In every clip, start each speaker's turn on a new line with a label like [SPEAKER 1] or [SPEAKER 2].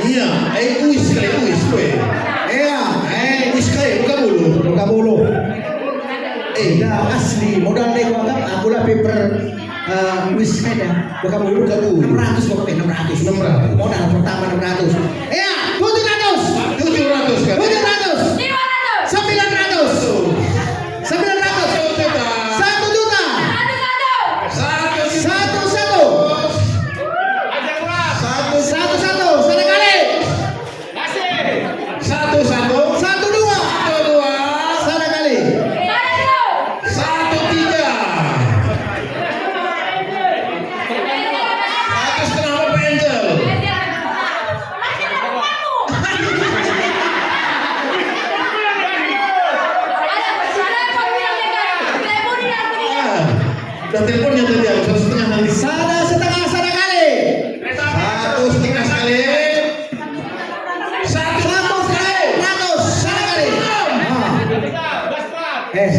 [SPEAKER 1] Iya, wis kali wis kowe.
[SPEAKER 2] Iya,
[SPEAKER 1] Wis kali buka bulu.
[SPEAKER 2] Udah asli modal nego anggap aku lah paper wis kayaknya buka bulu 600 pokoknya 600 modal pertama 600. Iya, 700
[SPEAKER 1] kan.
[SPEAKER 2] 700 900 1 juta 1 sana kali 1 2 sana kali
[SPEAKER 1] 1,5 udah teleponnya tadi aku 1,5 nanti.
[SPEAKER 2] sana setengah sana kali
[SPEAKER 1] 1,5 kali. 1
[SPEAKER 2] 100 sana kali
[SPEAKER 1] 1,600.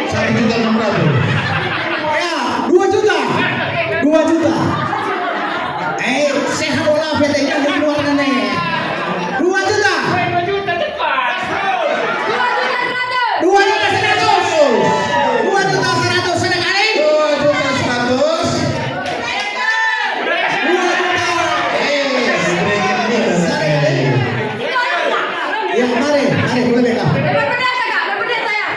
[SPEAKER 2] 1 juta 600 ya 2 juta 2 juta sehat walafiat ini ada keluar nenek 2 juta 2 juta 100 2 juta 100 sana kali 2 juta ya mari boleh beka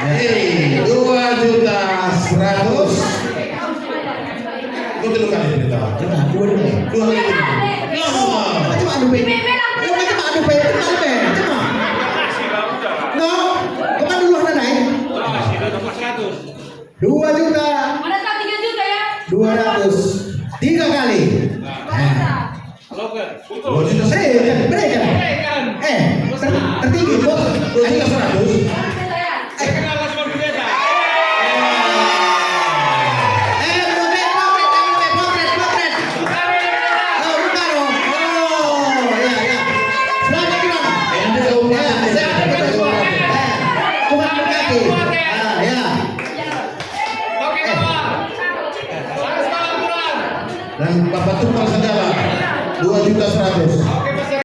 [SPEAKER 1] 2.100.000. Gue dulu kali ini tahu. Dua kali.
[SPEAKER 2] Cuma adu pe. Cuma adu pe. No, kapan dulu ada naik? 2 juta.
[SPEAKER 3] Mana tak 3 juta ya?
[SPEAKER 2] 200. 3 kali.
[SPEAKER 1] Mereka.
[SPEAKER 2] Tertinggi bos.
[SPEAKER 1] 2.100.000.